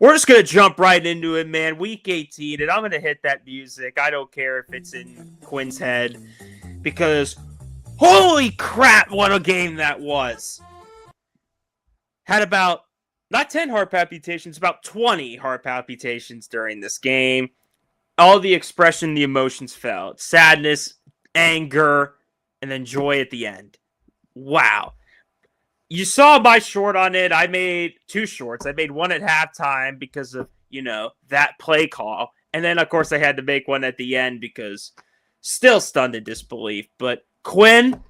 We're just going to jump right into it, man. Week 18, and I'm going to hit that music. I don't care if it's in Quinn's head, because holy crap, what a game that was. Had about, not 10 heart palpitations, about 20 heart palpitations during this game. All the expression, the emotions felt. Sadness, anger, and then joy at the end. Wow. You saw my short on it. I made 2 shorts. I made one at halftime because of, that play call. And then, of course, I had to make one at the end because still stunned in disbelief. But Quinn,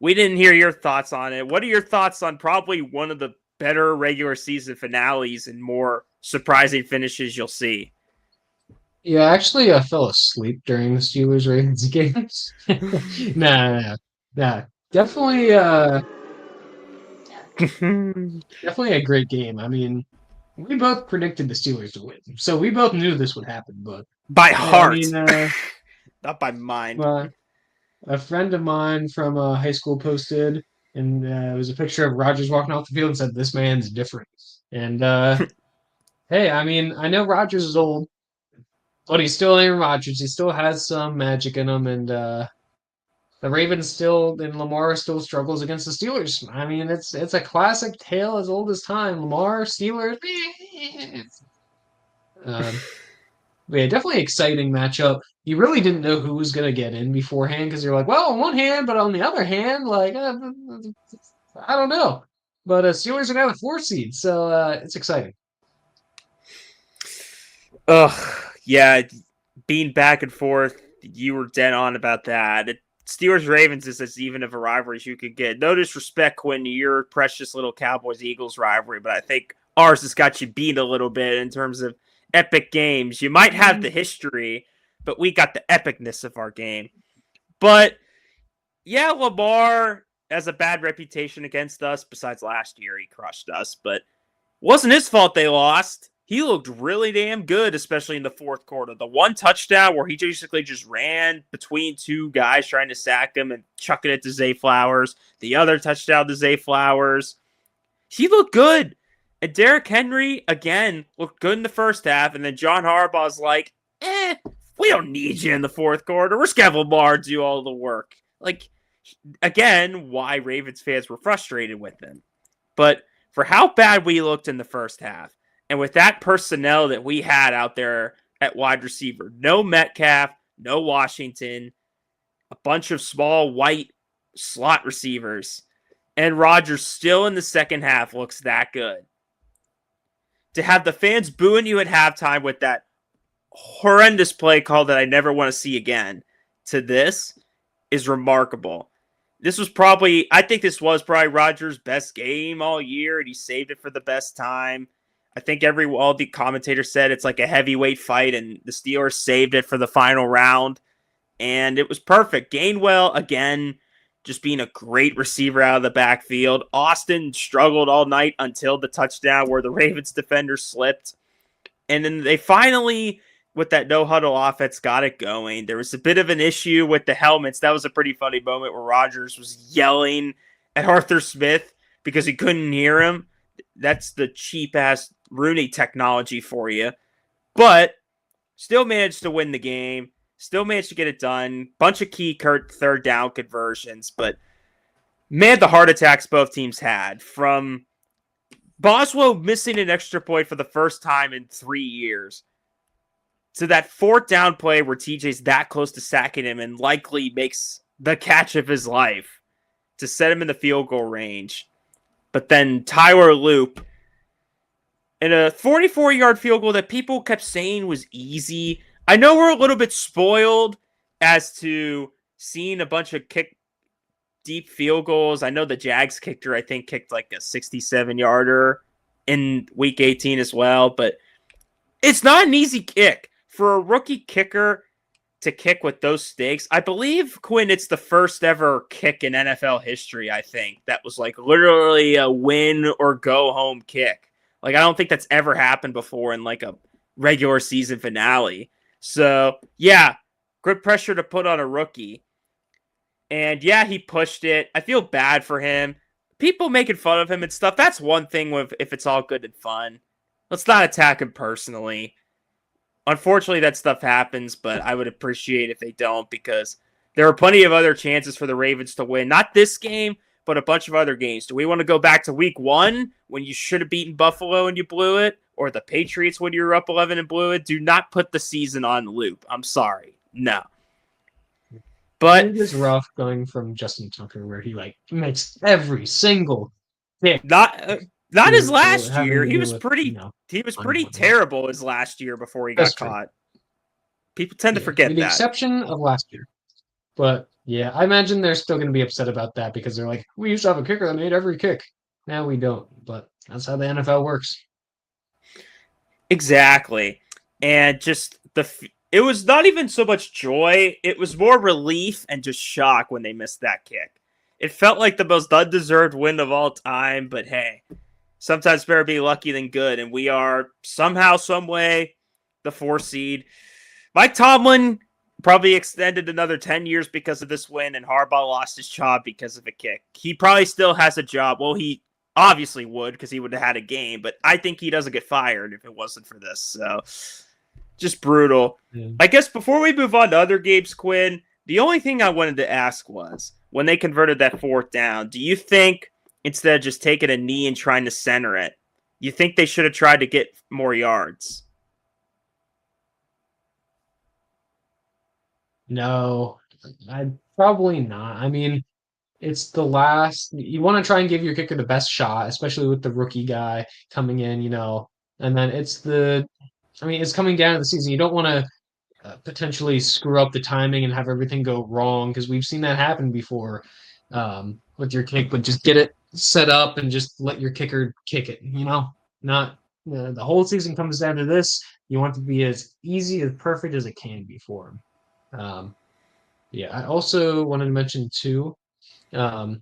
we didn't hear your thoughts on it. What are your thoughts on probably one of the better regular season finales and more surprising finishes you'll see? Yeah, actually, I fell asleep during the Steelers Ravens games. Nah. Definitely, definitely a great game. I mean, we both predicted the Steelers to win, so we both knew this would happen. But By yeah, I heart, mean, not by mind. uh, a friend of mine from high school posted, and it was a picture of Rodgers walking off the field and said, "This man's different." And hey, I mean, I know Rodgers is old, but he's still Aaron Rodgers. He still has some magic in him, and the Ravens still and Lamar still struggles against the Steelers. I mean, it's a classic tale as old as time. Lamar, Steelers. Um, but yeah, definitely exciting matchup. You really didn't know who was gonna get in beforehand because you're like, well, on one hand, but on the other hand, like I don't know. But Steelers are now the 4 seed, so it's exciting. Ugh, yeah, being back and forth, you were dead on about that. Steelers Ravens is as even of a rivalry as you could get. No disrespect, Quinn, to your precious little Cowboys Eagles rivalry, but I think ours has got you beat a little bit in terms of epic games. You might have the history, but we got the epicness of our game. But yeah, Lamar has a bad reputation against us. Besides last year, he crushed us, but wasn't his fault they lost. He looked really damn good, especially in the fourth quarter. The one touchdown where he basically just ran between 2 guys trying to sack him and chucking it to Zay Flowers. The other touchdown to Zay Flowers. He looked good. And Derrick Henry, again, looked good in the first half. And then John Harbaugh's like, we don't need you in the fourth quarter. We're just going to have Lamar do all the work. Like, again, why Ravens fans were frustrated with him. But for how bad we looked in the first half, and with that personnel that we had out there at wide receiver, no Metcalf, no Washington, a bunch of small white slot receivers, and Rodgers still in the second half looks that good. To have the fans booing you at halftime with that horrendous play call that I never want to see again to this is remarkable. I think this was probably Rodgers' best game all year, and he saved it for the best time. I think all the commentators said it's like a heavyweight fight, and the Steelers saved it for the final round, and it was perfect. Gainwell, again, just being a great receiver out of the backfield. Austin struggled all night until the touchdown where the Ravens defender slipped, and then they finally, with that no-huddle offense, got it going. There was a bit of an issue with the helmets. That was a pretty funny moment where Rodgers was yelling at Arthur Smith because he couldn't hear him. That's the cheap-ass Rooney technology for you. But still managed to win the game. Still managed to get it done. Bunch of key third down conversions. But, man, the heart attacks both teams had. From Boswell missing an extra point for the first time in 3 years to that fourth down play where TJ's that close to sacking him and likely makes the catch of his life to set him in the field goal range. But then Tyler Loop in a 44-yard field goal that people kept saying was easy. I know we're a little bit spoiled as to seeing a bunch of deep field goals. I know the Jags kicker, I think, kicked like a 67-yarder in week 18 as well, but it's not an easy kick. For a rookie kicker to kick with those stakes, I believe, Quinn, it's the first ever kick in NFL history, I think, that was like literally a win or go home kick. Like, I don't think that's ever happened before in like a regular season finale. So, yeah, good pressure to put on a rookie. And yeah, he pushed it. I feel bad for him. People making fun of him and stuff, that's one thing if it's all good and fun. let's not attack him personally. Unfortunately, that stuff happens, but I would appreciate if they don't because there are plenty of other chances for the Ravens to win. Not this game, but a bunch of other games. Do we want to go back to week 1 when you should have beaten Buffalo and you blew it? Or the Patriots when you were up 11 and blew it? Do not put the season on loop. I'm sorry. No. But it is rough going from Justin Tucker where he like makes every single pick not his last having year. to He deal was with, pretty unemployment. terrible his last year before he That's got true. caught. People tend to Yeah, forget with the that. exception of last year. But yeah, I imagine they're still going to be upset about that because they're like, we used to have a kicker that made every kick. Now we don't. But that's how the NFL works. Exactly. And just it was not even so much joy, it was more relief and just shock when they missed that kick. It felt like the most undeserved win of all time, but hey, sometimes better be lucky than good, and we are somehow, some way, the 4 seed. Mike Tomlin probably extended another 10 years because of this win, and Harbaugh lost his job because of a kick. He probably still has a job. Well, he obviously would because he would have had a game, but I think he doesn't get fired if it wasn't for this. So just brutal. Yeah. I guess before we move on to other games, Quinn, the only thing I wanted to ask was when they converted that 4th down, do you think instead of just taking a knee and trying to center it, you think they should have tried to get more yards? No, I probably not. I mean, it's the last. You want to try and give your kicker the best shot, especially with the rookie guy coming in, and then I mean, it's coming down to the season. You don't want to potentially screw up the timing and have everything go wrong because we've seen that happen before with your kick, but just get it set up and just let your kicker kick it, Not the whole season comes down to this. You want it to be as easy, as perfect as it can be for him. Yeah, I also wanted to mention too, um,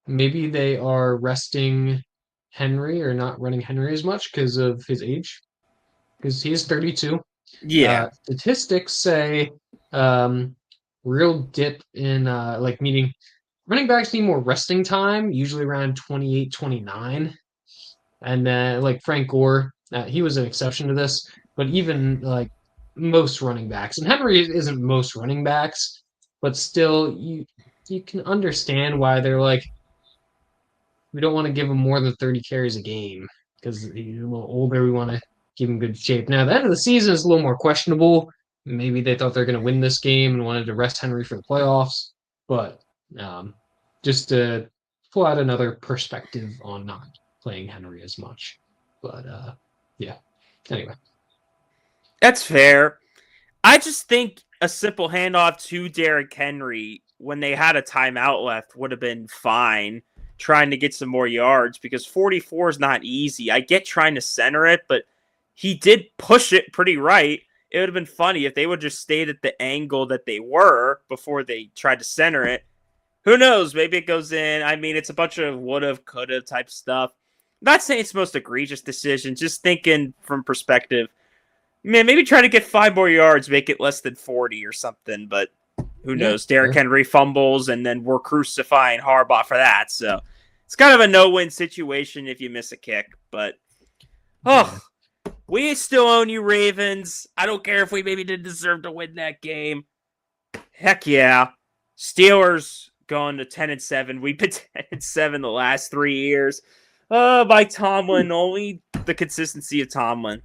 maybe they are resting Henry or not running Henry as much because of his age, because he is 32. Yeah. Statistics say real dip in like meaning running backs need more resting time, usually around 28, 29. And then like Frank Gore, he was an exception to this, but even like most running backs, and Henry isn't most running backs, but still you can understand why they're like we don't want to give him more than 30 carries a game because he's a little older. We want to keep him good shape. Now, the end of the season is a little more questionable. Maybe they thought they're going to win this game and wanted to rest Henry for the playoffs. But just to pull out another perspective on not playing Henry as much. But yeah, anyway. That's fair. I just think a simple handoff to Derrick Henry when they had a timeout left would have been fine trying to get some more yards because 44 is not easy. I get trying to center it, but he did push it pretty right. It would have been funny if they would just stayed at the angle that they were before they tried to center it. Who knows? Maybe it goes in. I mean, it's a bunch of would have, could have type stuff. Not saying it's the most egregious decision, just thinking from perspective. Man, maybe try to get 5 more yards, make it less than 40 or something, but who knows? Derrick Henry fumbles, and then we're crucifying Harbaugh for that. So it's kind of a no-win situation if you miss a kick. But, we still own you, Ravens. I don't care if we maybe didn't deserve to win that game. Heck yeah. Steelers going to 10-7. We've been 10-7 the last 3 years. By Tomlin, only the consistency of Tomlin.